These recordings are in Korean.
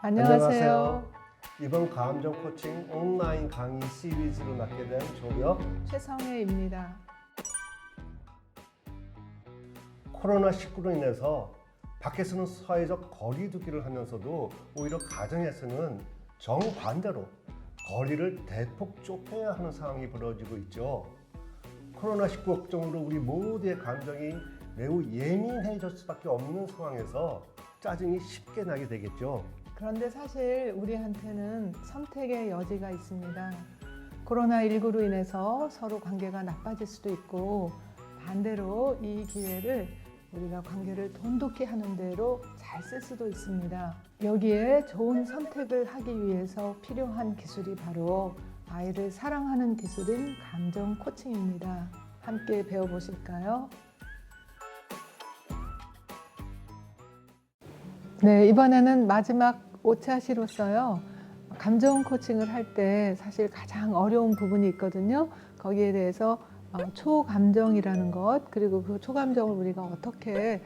안녕하세요. 이번 감정 코칭 온라인 강의 시리즈로 맡게 된 조력 최성혜입니다. 코로나19로 인해서 밖에서는 사회적 거리 두기를 하면서도 오히려 가정에서는 정반대로 거리를 대폭 좁혀야 하는 상황이 벌어지고 있죠. 코로나19 걱정으로 우리 모두의 감정이 매우 예민해질 수밖에 없는 상황에서 짜증이 쉽게 나게 되겠죠. 그런데 사실 우리한테는 선택의 여지가 있습니다. 코로나19로 인해서 서로 관계가 나빠질 수도 있고, 반대로 이 기회를 우리가 관계를 돈독히 하는 대로 잘 쓸 수도 있습니다. 여기에 좋은 선택을 하기 위해서 필요한 기술이 바로 아이를 사랑하는 기술인 감정 코칭입니다. 함께 배워보실까요? 네, 이번에는 마지막 5차시로서요. 감정 코칭을 할 때 사실 가장 어려운 부분이 있거든요. 거기에 대해서 초감정이라는 것, 그리고 그 초감정을 우리가 어떻게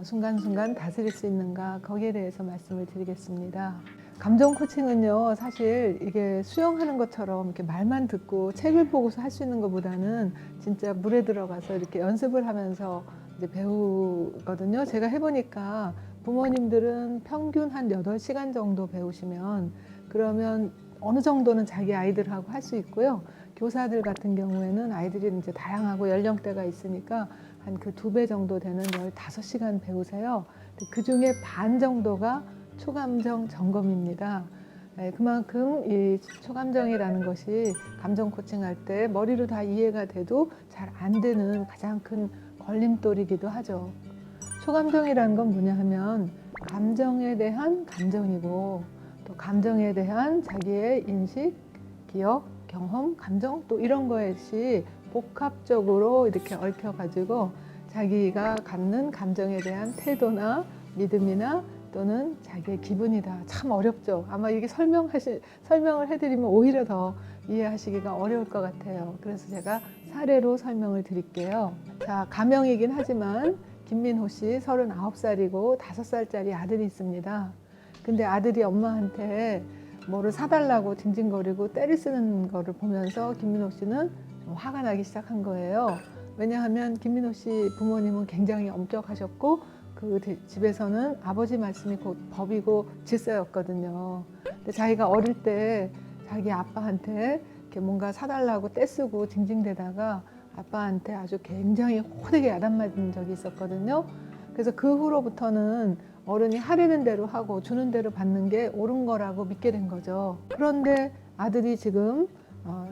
순간순간 다스릴 수 있는가, 거기에 대해서 말씀을 드리겠습니다. 감정 코칭은요, 사실 이게 수영하는 것처럼 이렇게 말만 듣고 책을 보고서 할 수 있는 것보다는 진짜 물에 들어가서 이렇게 연습을 하면서 이제 배우거든요. 제가 해보니까 부모님들은 평균 한 8시간 정도 배우시면 그러면 어느 정도는 자기 아이들하고 할 수 있고요. 교사들 같은 경우에는 아이들이 이제 다양하고 연령대가 있으니까 한 그 2배 정도 되는 15시간 배우세요. 그 중에 반 정도가 초감정 점검입니다. 그만큼 이 초감정이라는 것이 감정 코칭할 때 머리로 다 이해가 돼도 잘 안 되는 가장 큰 걸림돌이기도 하죠. 초감정이라는 건 뭐냐 하면 감정에 대한 감정이고, 또 감정에 대한 자기의 인식, 기억, 경험, 감정, 또 이런 것이 복합적으로 이렇게 얽혀가지고 자기가 갖는 감정에 대한 태도나 믿음이나 또는 자기의 기분이다. 참 어렵죠. 아마 이게 설명을 해드리면 오히려 더 이해하시기가 어려울 것 같아요. 그래서 제가 사례로 설명을 드릴게요. 자, 가명이긴 하지만 김민호 씨 39살이고 5살짜리 아들이 있습니다. 근데 아들이 엄마한테 뭐를 사달라고 징징거리고 때를 쓰는 거를 보면서 김민호 씨는 좀 화가 나기 시작한 거예요. 왜냐하면 김민호 씨 부모님은 굉장히 엄격하셨고 그 집에서는 아버지 말씀이 곧 법이고 질서였거든요. 근데 자기가 어릴 때 자기 아빠한테 이렇게 뭔가 사달라고 떼쓰고 징징대다가 아빠한테 아주 굉장히 호되게 야단맞은 적이 있었거든요. 그래서 그 후로부터는 어른이 하려는 대로 하고 주는 대로 받는 게 옳은 거라고 믿게 된 거죠. 그런데 아들이 지금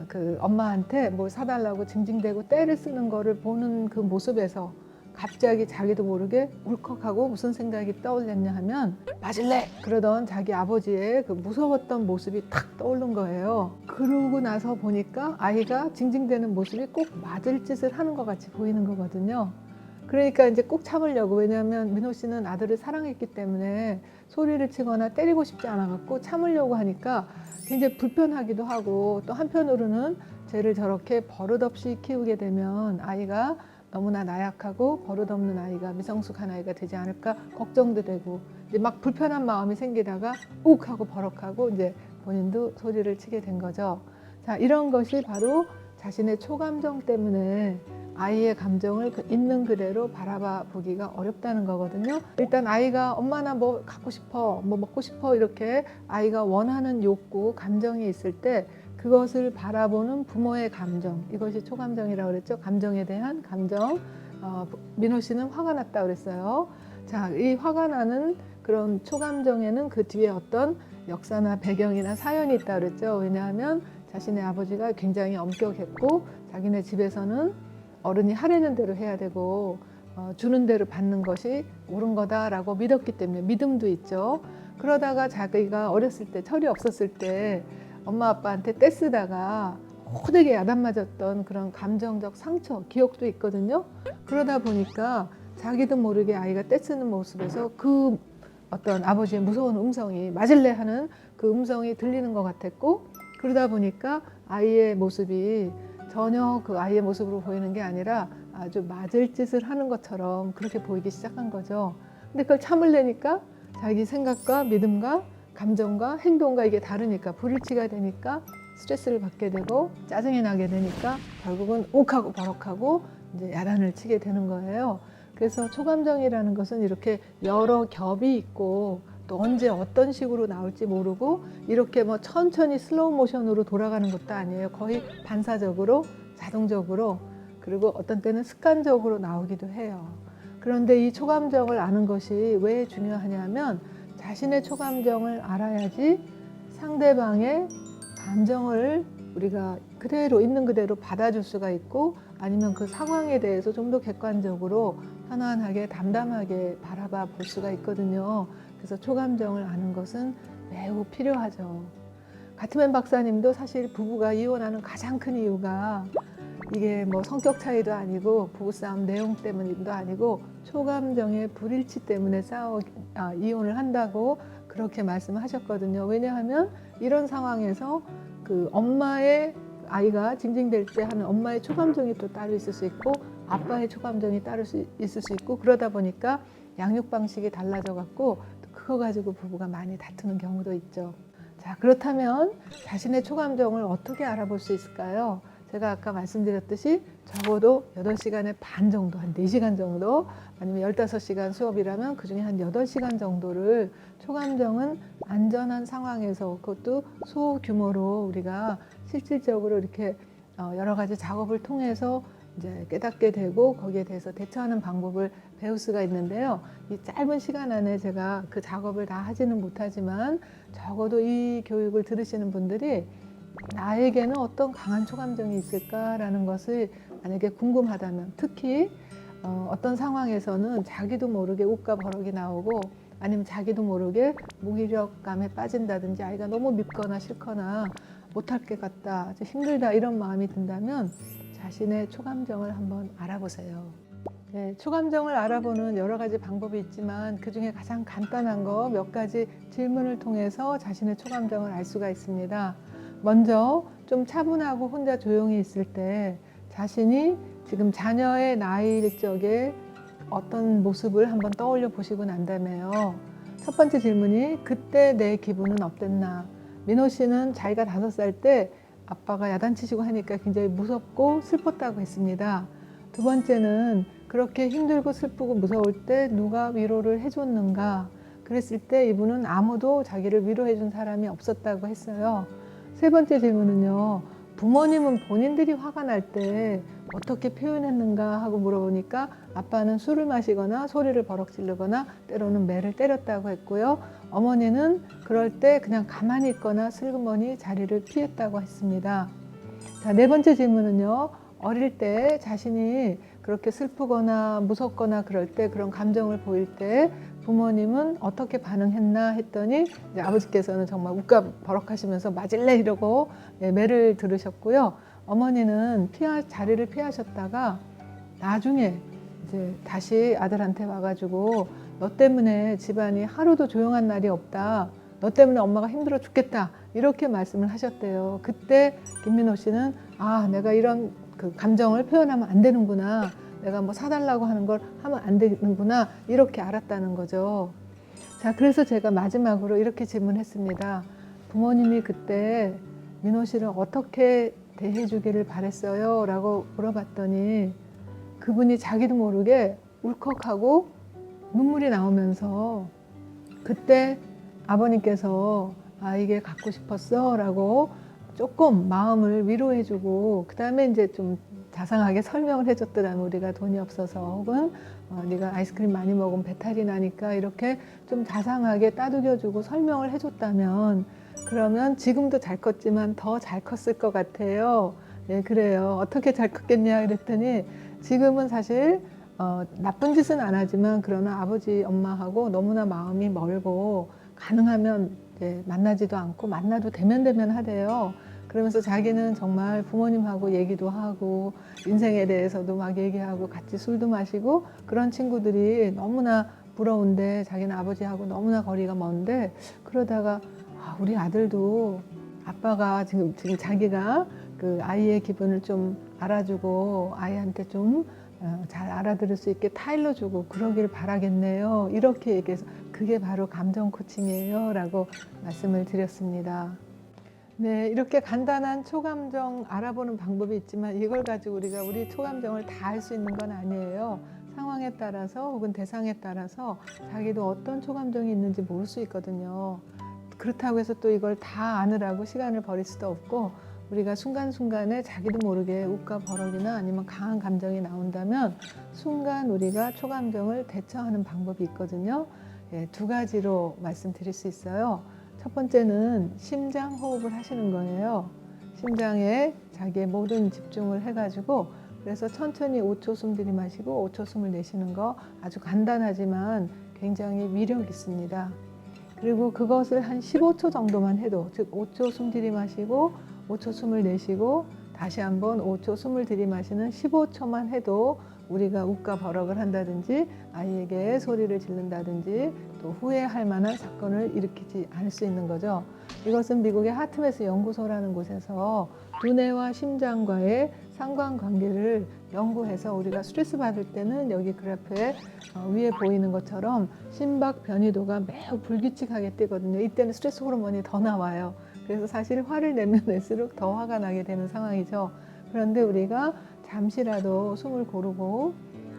그 엄마한테 뭐 사달라고 징징대고 떼를 쓰는 거를 보는 그 모습에서 갑자기 자기도 모르게 울컥하고 무슨 생각이 떠올렸냐 하면 맞을래! 그러던 자기 아버지의 그 무서웠던 모습이 탁 떠오른 거예요. 그러고 나서 보니까 아이가 징징대는 모습이 꼭 맞을 짓을 하는 것 같이 보이는 거거든요. 그러니까 이제 꼭 참으려고, 왜냐하면 민호 씨는 아들을 사랑했기 때문에 소리를 치거나 때리고 싶지 않아갖고 참으려고 하니까 굉장히 불편하기도 하고, 또 한편으로는 쟤를 저렇게 버릇없이 키우게 되면 아이가 너무나 나약하고 버릇없는 아이가, 미성숙한 아이가 되지 않을까 걱정도 되고, 이제 막 불편한 마음이 생기다가 욱 하고 버럭하고 이제 본인도 소리를 치게 된 거죠. 자, 이런 것이 바로 자신의 초감정 때문에 아이의 감정을 있는 그대로 바라봐 보기가 어렵다는 거거든요. 일단 아이가 엄마 나 뭐 갖고 싶어, 뭐 먹고 싶어, 이렇게 아이가 원하는 욕구, 감정이 있을 때 그것을 바라보는 부모의 감정, 이것이 초감정이라고 그랬죠. 감정에 대한 감정. 민호 씨는 화가 났다 그랬어요. 자, 이 화가 나는 그런 초감정에는 그 뒤에 어떤 역사나 배경이나 사연이 있다 그랬죠. 왜냐하면 자신의 아버지가 굉장히 엄격했고 자기네 집에서는 어른이 하려는 대로 해야 되고 주는 대로 받는 것이 옳은 거다라고 믿었기 때문에, 믿음도 있죠. 그러다가 자기가 어렸을 때, 철이 없었을 때 엄마 아빠한테 떼쓰다가 호되게 야단맞았던 그런 감정적 상처, 기억도 있거든요. 그러다 보니까 자기도 모르게 아이가 떼쓰는 모습에서 그 어떤 아버지의 무서운 음성이, 맞을래 하는 그 음성이 들리는 것 같았고, 그러다 보니까 아이의 모습이 전혀 그 아이의 모습으로 보이는 게 아니라 아주 맞을 짓을 하는 것처럼 그렇게 보이기 시작한 거죠. 근데 그걸 참으려니까 자기 생각과 믿음과 감정과 행동과 이게 다르니까 불일치가 되니까 스트레스를 받게 되고 짜증이 나게 되니까 결국은 욱하고 버럭하고 이제 야단을 치게 되는 거예요. 그래서 초감정이라는 것은 이렇게 여러 겹이 있고 또 언제 어떤 식으로 나올지 모르고 이렇게 뭐 천천히 슬로우 모션으로 돌아가는 것도 아니에요. 거의 반사적으로 자동적으로 그리고 어떤 때는 습관적으로 나오기도 해요. 그런데 이 초감정을 아는 것이 왜 중요하냐면 자신의 초감정을 알아야지 상대방의 감정을 우리가 그대로 있는 그대로 받아줄 수가 있고 아니면 그 상황에 대해서 좀 더 객관적으로 편안하게 담담하게 바라봐 볼 수가 있거든요. 그래서 초감정을 아는 것은 매우 필요하죠. 가트맨 박사님도 사실 부부가 이혼하는 가장 큰 이유가 이게 뭐 성격 차이도 아니고 부부싸움 내용 때문도 아니고 초감정의 불일치 때문에 이혼을 한다고 그렇게 말씀하셨거든요. 왜냐하면 이런 상황에서 그 엄마의 아이가 징징댈 때 하는 엄마의 초감정이 또 따로 있을 수 있고 아빠의 초감정이 따로 있을 수 있고 그러다 보니까 양육 방식이 달라져 갖고 그거 가지고 부부가 많이 다투는 경우도 있죠. 자, 그렇다면 자신의 초감정을 어떻게 알아볼 수 있을까요? 제가 아까 말씀드렸듯이 적어도 8시간의 반 정도, 한 4시간 정도 아니면 15시간 수업이라면 그중에 한 8시간 정도를 초감정은 안전한 상황에서 그것도 소규모로 우리가 실질적으로 이렇게 여러 가지 작업을 통해서 이제 깨닫게 되고 거기에 대해서 대처하는 방법을 배울 수가 있는데요. 이 짧은 시간 안에 제가 그 작업을 다 하지는 못하지만 적어도 이 교육을 들으시는 분들이 나에게는 어떤 강한 초감정이 있을까라는 것을 만약에 궁금하다면 특히 어떤 상황에서는 자기도 모르게 웃과 버럭이 나오고 아니면 자기도 모르게 무기력감에 빠진다든지 아이가 너무 밉거나 싫거나 못할 것 같다, 힘들다 이런 마음이 든다면 자신의 초감정을 한번 알아보세요. 네, 초감정을 알아보는 여러 가지 방법이 있지만 그중에 가장 간단한 거 몇 가지 질문을 통해서 자신의 초감정을 알 수가 있습니다. 먼저 좀 차분하고 혼자 조용히 있을 때 자신이 지금 자녀의 나이일 적에 어떤 모습을 한번 떠올려 보시고 난 다음에요. 첫 번째 질문이 그때 내 기분은 어땠나. 민호 씨는 자기가 5살 때 아빠가 야단치시고 하니까 굉장히 무섭고 슬펐다고 했습니다. 두 번째는 그렇게 힘들고 슬프고 무서울 때 누가 위로를 해줬는가. 그랬을 때 이분은 아무도 자기를 위로해 준 사람이 없었다고 했어요. 세 번째 질문은요. 부모님은 본인들이 화가 날 때 어떻게 표현했는가 하고 물어보니까 아빠는 술을 마시거나 소리를 버럭 지르거나 때로는 매를 때렸다고 했고요. 어머니는 그럴 때 그냥 가만히 있거나 슬그머니 자리를 피했다고 했습니다. 자, 네 번째 질문은요. 어릴 때 자신이 그렇게 슬프거나 무섭거나 그럴 때 그런 감정을 보일 때 부모님은 어떻게 반응했나 했더니 이제 아버지께서는 정말 웃가 버럭하시면서 맞을래 이러고 매를 들으셨고요. 어머니는 자리를 피하셨다가 나중에 이제 다시 아들한테 와가지고 너 때문에 집안이 하루도 조용한 날이 없다. 너 때문에 엄마가 힘들어 죽겠다. 이렇게 말씀을 하셨대요. 그때 김민호 씨는 아, 내가 이런 그 감정을 표현하면 안 되는구나. 내가 뭐 사달라고 하는 걸 하면 안 되는구나. 이렇게 알았다는 거죠. 자, 그래서 제가 마지막으로 이렇게 질문했습니다. 부모님이 그때 민호 씨를 어떻게 대해주기를 바랬어요? 라고 물어봤더니 그분이 자기도 모르게 울컥하고 눈물이 나오면서 그때 아버님께서 아, 이게 갖고 싶었어? 라고 조금 마음을 위로해주고 그 다음에 이제 좀 자상하게 설명을 해줬더라면 우리가 돈이 없어서 혹은 네가 아이스크림 많이 먹으면 배탈이 나니까 이렇게 좀 자상하게 따뜻해주고 설명을 해줬다면 그러면 지금도 잘 컸지만 더 잘 컸을 것 같아요. 네, 그래요. 어떻게 잘 컸겠냐 그랬더니 지금은 사실 나쁜 짓은 안 하지만 그러나 아버지 엄마하고 너무나 마음이 멀고 가능하면 이제 만나지도 않고 만나도 대면 하대요. 그러면서 자기는 정말 부모님하고 얘기도 하고 인생에 대해서도 막 얘기하고 같이 술도 마시고 그런 친구들이 너무나 부러운데 자기는 아버지하고 너무나 거리가 먼데 그러다가 아, 우리 아들도 아빠가 지금 자기가 그 아이의 기분을 좀 알아주고 아이한테 좀 잘 알아들을 수 있게 타일러 주고 그러길 바라겠네요. 이렇게 얘기해서 그게 바로 감정 코칭이에요 라고 말씀을 드렸습니다. 네, 이렇게 간단한 초감정 알아보는 방법이 있지만 이걸 가지고 우리가 우리 초감정을 다 알 수 있는 건 아니에요. 상황에 따라서 혹은 대상에 따라서 자기도 어떤 초감정이 있는지 모를 수 있거든요. 그렇다고 해서 또 이걸 다 아느라고 시간을 버릴 수도 없고 우리가 순간순간에 자기도 모르게 욱과 버럭이나 아니면 강한 감정이 나온다면 순간 우리가 초감정을 대처하는 방법이 있거든요. 예, 두 가지로 말씀드릴 수 있어요. 첫 번째는 심장 호흡을 하시는 거예요. 심장에 자기의 모든 집중을 해가지고 그래서 천천히 5초 숨 들이마시고 5초 숨을 내쉬는 거 아주 간단하지만 굉장히 위력 있습니다. 그리고 그것을 한 15초 정도만 해도 즉 5초 숨 들이마시고 5초 숨을 내쉬고 다시 한번 5초 숨을 들이마시는 15초만 해도 우리가 욱과 버럭을 한다든지 아이에게 소리를 지른다든지 또 후회할 만한 사건을 일으키지 않을 수 있는 거죠. 이것은 미국의 하트메스 연구소라는 곳에서 두뇌와 심장과의 상관관계를 연구해서 우리가 스트레스 받을 때는 여기 그래프에 위에 보이는 것처럼 심박 변이도가 매우 불규칙하게 뜨거든요. 이때는 스트레스 호르몬이 더 나와요. 그래서 사실 화를 내면 낼수록 더 화가 나게 되는 상황이죠. 그런데 우리가 잠시라도 숨을 고르고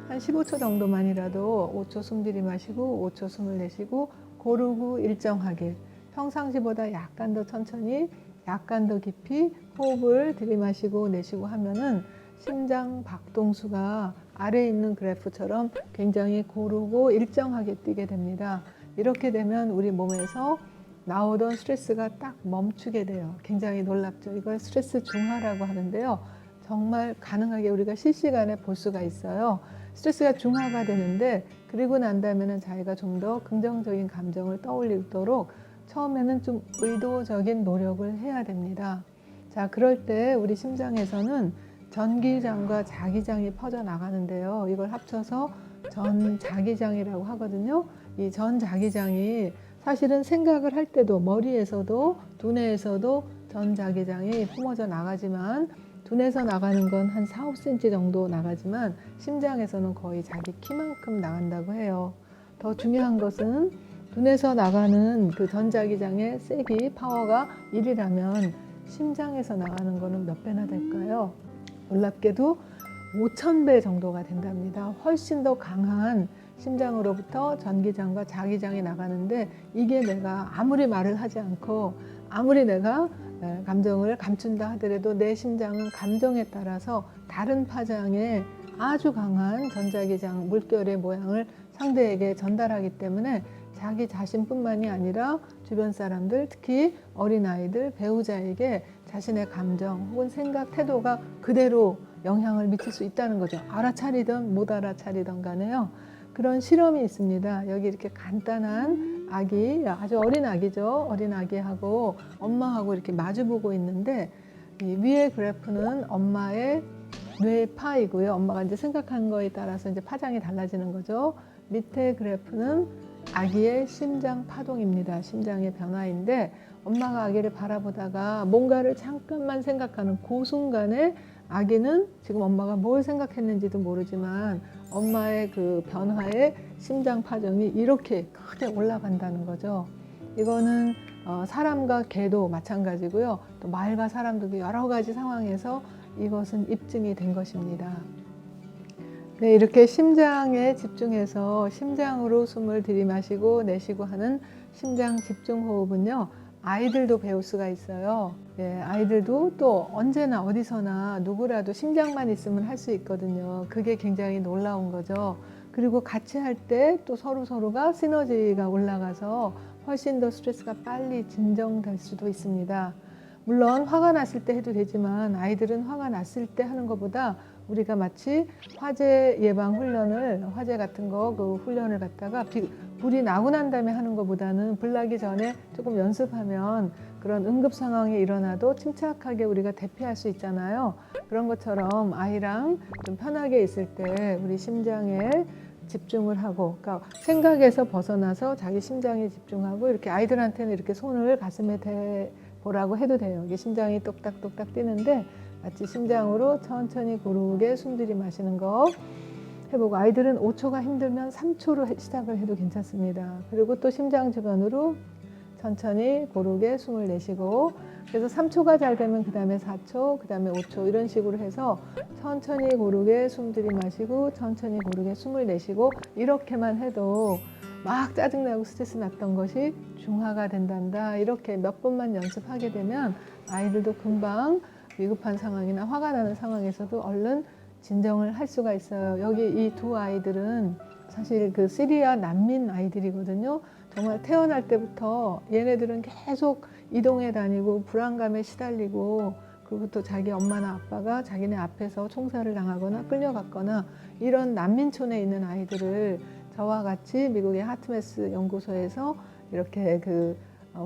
한 15초 정도만이라도 5초 숨 들이마시고 5초 숨을 내쉬고 고르고 일정하게 평상시보다 약간 더 천천히 약간 더 깊이 호흡을 들이마시고 내쉬고 하면은 심장 박동수가 아래에 있는 그래프처럼 굉장히 고르고 일정하게 뛰게 됩니다. 이렇게 되면 우리 몸에서 나오던 스트레스가 딱 멈추게 돼요. 굉장히 놀랍죠. 이걸 스트레스 중하라고 하는데요. 정말 가능하게 우리가 실시간에 볼 수가 있어요. 스트레스가 중화가 되는데 그리고 난 다음에는 자기가 좀 더 긍정적인 감정을 떠올리도록 처음에는 좀 의도적인 노력을 해야 됩니다. 자, 그럴 때 우리 심장에서는 전기장과 자기장이 퍼져 나가는데요. 이걸 합쳐서 전자기장이라고 하거든요. 이 전자기장이 사실은 생각을 할 때도 머리에서도 두뇌에서도 전자기장이 뿜어져 나가지만 두뇌에서 나가는 건 한 4, 5cm 정도 나가지만 심장에서는 거의 자기 키만큼 나간다고 해요. 더 중요한 것은 두뇌에서 나가는 그 전자기장의 세기, 파워가 1이라면 심장에서 나가는 거는 몇 배나 될까요? 놀랍게도 5,000배 정도가 된답니다. 훨씬 더 강한 심장으로부터 전기장과 자기장이 나가는데 이게 내가 아무리 말을 하지 않고 아무리 내가 감정을 감춘다 하더라도 내 심장은 감정에 따라서 다른 파장의 아주 강한 전자기장 물결의 모양을 상대에게 전달하기 때문에 자기 자신뿐만이 아니라 주변 사람들, 특히 어린아이들, 배우자에게 자신의 감정 혹은 생각, 태도가 그대로 영향을 미칠 수 있다는 거죠. 알아차리든 못 알아차리든 간에요. 그런 실험이 있습니다. 여기 이렇게 간단한 아기, 아주 어린 아기죠. 어린 아기하고 엄마하고 이렇게 마주보고 있는데 이 위의 그래프는 엄마의 뇌파이고요. 엄마가 이제 생각한 거에 따라서 이제 파장이 달라지는 거죠. 밑에 그래프는 아기의 심장 파동입니다. 심장의 변화인데 엄마가 아기를 바라보다가 뭔가를 잠깐만 생각하는 그 순간에 아기는 지금 엄마가 뭘 생각했는지도 모르지만 엄마의 그 변화에 심장 파동이 이렇게 크게 올라간다는 거죠. 이거는 사람과 개도 마찬가지고요. 또 말과 사람도 여러 가지 상황에서 이것은 입증이 된 것입니다. 네, 이렇게 심장에 집중해서 심장으로 숨을 들이마시고 내쉬고 하는 심장 집중 호흡은요. 아이들도 배울 수가 있어요. 예, 아이들도 또 언제나 어디서나 누구라도 심장만 있으면 할 수 있거든요. 그게 굉장히 놀라운 거죠. 그리고 같이 할 때 또 서로가 시너지가 올라가서 훨씬 더 스트레스가 빨리 진정될 수도 있습니다. 물론 화가 났을 때 해도 되지만 아이들은 화가 났을 때 하는 것보다 우리가 마치 화재 예방 훈련을 화재 같은 거 그 훈련을 갖다가 불이 나고 난 다음에 하는 것보다는 불 나기 전에 조금 연습하면 그런 응급 상황이 일어나도 침착하게 우리가 대피할 수 있잖아요. 그런 것처럼 아이랑 좀 편하게 있을 때 우리 심장에 집중을 하고, 그러니까 생각에서 벗어나서 자기 심장에 집중하고 이렇게 아이들한테는 이렇게 손을 가슴에 대보라고 해도 돼요. 이게 심장이 똑딱똑딱 뛰는데 마치 심장으로 천천히 고르게 숨 들이마시는 거, 해보고 아이들은 5초가 힘들면 3초로 시작을 해도 괜찮습니다. 그리고 또 심장 주변으로 천천히 고르게 숨을 내쉬고 그래서 3초가 잘 되면 그 다음에 4초, 그 다음에 5초 이런 식으로 해서 천천히 고르게 숨 들이마시고 천천히 고르게 숨을 내쉬고 이렇게만 해도 막 짜증나고 스트레스 났던 것이 중화가 된단다. 이렇게 몇 번만 연습하게 되면 아이들도 금방 위급한 상황이나 화가 나는 상황에서도 얼른 진정을 할 수가 있어요. 여기 이 두 아이들은 사실 그 시리아 난민 아이들이거든요. 정말 태어날 때부터 얘네들은 계속 이동해 다니고 불안감에 시달리고 그리고 또 자기 엄마나 아빠가 자기네 앞에서 총살을 당하거나 끌려갔거나 이런 난민촌에 있는 아이들을 저와 같이 미국의 하트메스 연구소에서 이렇게 그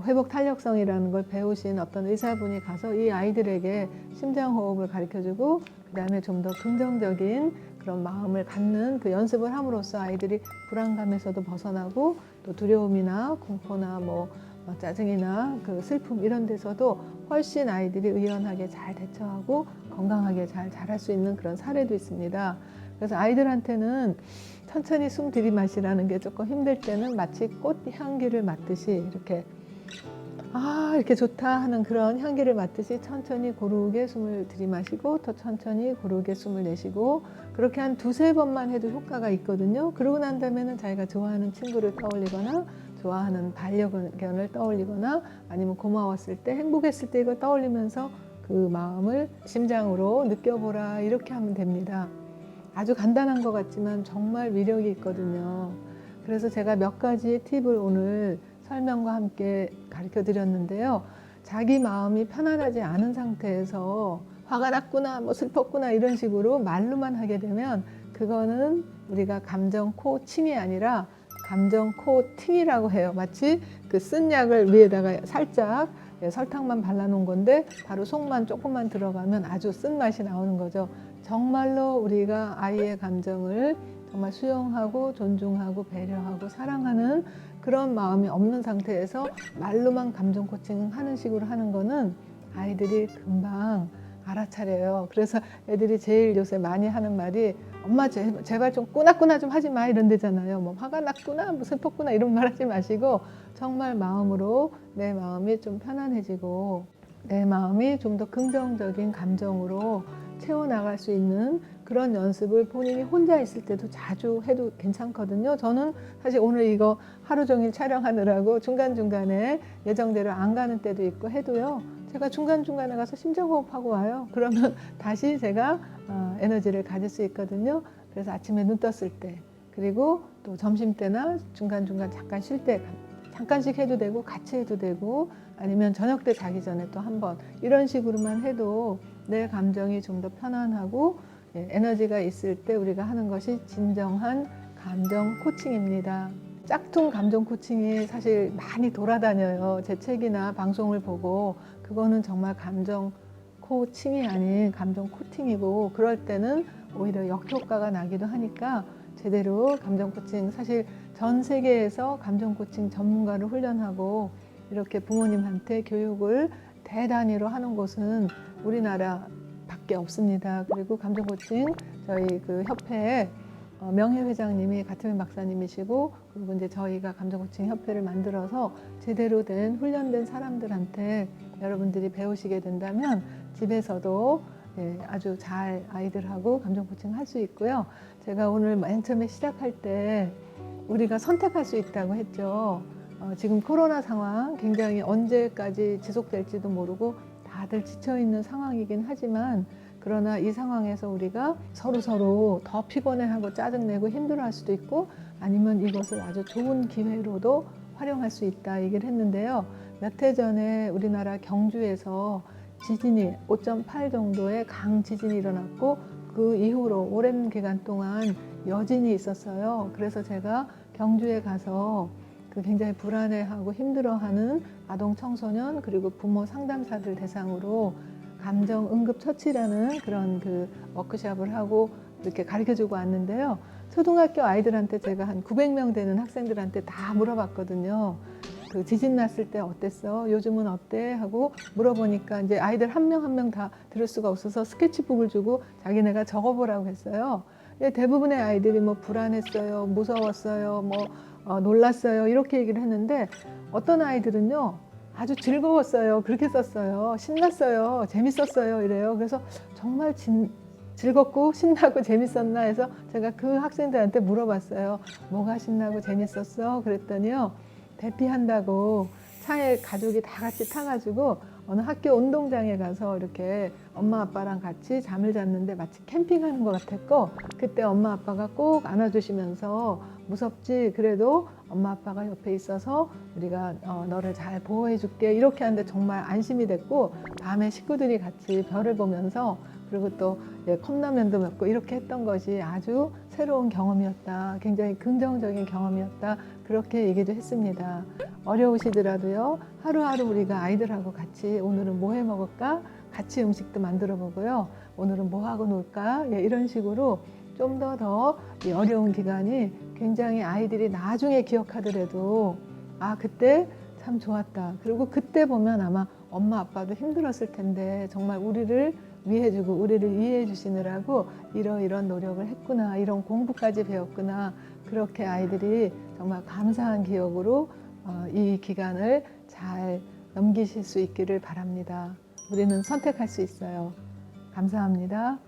회복 탄력성이라는 걸 배우신 어떤 의사분이 가서 이 아이들에게 심장호흡을 가르쳐주고 그 다음에 좀 더 긍정적인 그런 마음을 갖는 그 연습을 함으로써 아이들이 불안감에서도 벗어나고 또 두려움이나 공포나 뭐 짜증이나 그 슬픔 이런 데서도 훨씬 아이들이 의연하게 잘 대처하고 건강하게 잘 자랄 수 있는 그런 사례도 있습니다. 그래서 아이들한테는 천천히 숨 들이마시라는 게 조금 힘들 때는 마치 꽃 향기를 맡듯이 이렇게 이렇게 좋다 하는 그런 향기를 맡듯이 천천히 고르게 숨을 들이마시고 더 천천히 고르게 숨을 내쉬고 그렇게 한 두세 번만 해도 효과가 있거든요. 그러고 난 다음에는 자기가 좋아하는 친구를 떠올리거나 좋아하는 반려견을 떠올리거나 아니면 고마웠을 때 행복했을 때 이걸 떠올리면서 그 마음을 심장으로 느껴보라 이렇게 하면 됩니다. 아주 간단한 것 같지만 정말 위력이 있거든요. 그래서 제가 몇 가지 팁을 오늘 설명과 함께 가르쳐 드렸는데요. 자기 마음이 편안하지 않은 상태에서 화가 났구나, 뭐 슬펐구나 이런 식으로 말로만 하게 되면 그거는 우리가 감정 코칭이 아니라 감정 코팅이라고 해요. 마치 그 쓴 약을 위에다가 살짝 설탕만 발라놓은 건데 바로 속만 조금만 들어가면 아주 쓴맛이 나오는 거죠. 정말로 우리가 아이의 감정을 정말 수용하고 존중하고 배려하고 사랑하는 그런 마음이 없는 상태에서 말로만 감정 코칭하는 식으로 하는 거는 아이들이 금방 알아차려요. 그래서 애들이 제일 요새 많이 하는 말이 엄마 제발 좀 꾸나꾸나 좀 하지 마 이런 데잖아요. 뭐 화가 났구나 뭐 슬펐구나 이런 말 하지 마시고 정말 마음으로 내 마음이 좀 편안해지고 내 마음이 좀 더 긍정적인 감정으로 채워나갈 수 있는 그런 연습을 본인이 혼자 있을 때도 자주 해도 괜찮거든요. 저는 사실 오늘 이거 하루 종일 촬영하느라고 중간중간에 예정대로 안 가는 때도 있고 해도요. 제가 중간중간에 가서 심장호흡하고 와요. 그러면 다시 제가 에너지를 가질 수 있거든요. 그래서 아침에 눈 떴을 때 그리고 또 점심때나 중간중간 잠깐 쉴 때 잠깐씩 해도 되고 같이 해도 되고 아니면 저녁 때 자기 전에 또 한 번 이런 식으로만 해도 내 감정이 좀 더 편안하고 에너지가 있을 때 우리가 하는 것이 진정한 감정 코칭입니다. 짝퉁 감정 코칭이 사실 많이 돌아다녀요. 제 책이나 방송을 보고 그거는 정말 감정 코칭이 아닌 감정 코팅이고 그럴 때는 오히려 역효과가 나기도 하니까 제대로 감정 코칭 사실 전 세계에서 감정 코칭 전문가를 훈련하고 이렇게 부모님한테 교육을 대단위로 하는 곳은 우리나라 밖에 없습니다. 그리고 감정 코칭 저희 그 협회에 명예회장님이 같은 박사님이시고 그리고 이제 저희가 감정 코칭 협회를 만들어서 제대로 된 훈련된 사람들한테 여러분들이 배우시게 된다면 집에서도 아주 잘 아이들하고 감정 코칭 할 수 있고요. 제가 오늘 맨 처음에 시작할 때 우리가 선택할 수 있다고 했죠. 지금 코로나 상황 굉장히 언제까지 지속될지도 모르고 다들 지쳐있는 상황이긴 하지만 그러나 이 상황에서 우리가 서로 더 피곤해하고 짜증내고 힘들어할 수도 있고 아니면 이것을 아주 좋은 기회로도 활용할 수 있다 얘기를 했는데요. 몇 해 전에 우리나라 경주에서 지진이 5.8 정도의 강지진이 일어났고 그 이후로 오랜 기간 동안 여진이 있었어요. 그래서 제가 경주에 가서 그 굉장히 불안해하고 힘들어하는 아동 청소년 그리고 부모 상담사들 대상으로 감정 응급 처치라는 그런 그 워크숍을 하고 이렇게 가르쳐주고 왔는데요. 초등학교 아이들한테 제가 한 900명 되는 학생들한테 다 물어봤거든요. 그 지진 났을 때 어땠어? 요즘은 어때? 하고 물어보니까 이제 아이들 한 명 한 명 다 들을 수가 없어서 스케치북을 주고 자기네가 적어보라고 했어요. 예, 대부분의 아이들이 뭐 불안했어요, 무서웠어요, 뭐 놀랐어요 이렇게 얘기를 했는데 어떤 아이들은요 아주 즐거웠어요 그렇게 썼어요. 신났어요, 재밌었어요 이래요. 그래서 정말 즐겁고 신나고 재밌었나 해서 제가 그 학생들한테 물어봤어요. 뭐가 신나고 재밌었어? 그랬더니요 대피한다고 차에 가족이 다 같이 타가지고 어느 학교 운동장에 가서 이렇게 엄마 아빠랑 같이 잠을 잤는데 마치 캠핑하는 것 같았고, 그때 엄마 아빠가 꼭 안아주시면서 무섭지 그래도 엄마 아빠가 옆에 있어서 우리가 너를 잘 보호해 줄게 이렇게 하는데 정말 안심이 됐고, 밤에 식구들이 같이 별을 보면서 그리고 또 컵라면도 먹고 이렇게 했던 것이 아주 새로운 경험이었다, 굉장히 긍정적인 경험이었다, 그렇게 얘기도 했습니다. 어려우시더라도요 하루하루 우리가 아이들하고 같이 오늘은 뭐 해 먹을까, 같이 음식도 만들어 보고요, 오늘은 뭐 하고 놀까, 이런 식으로 좀 더 이 어려운 기간이 굉장히 아이들이 나중에 기억하더라도 아 그때 참 좋았다, 그리고 그때 보면 아마 엄마 아빠도 힘들었을 텐데 정말 우리를 위해주고 우리를 이해해 주시느라고 이러이런 노력을 했구나, 이런 공부까지 배웠구나, 그렇게 아이들이 정말 감사한 기억으로 이 기간을 잘 넘기실 수 있기를 바랍니다. 우리는 선택할 수 있어요. 감사합니다.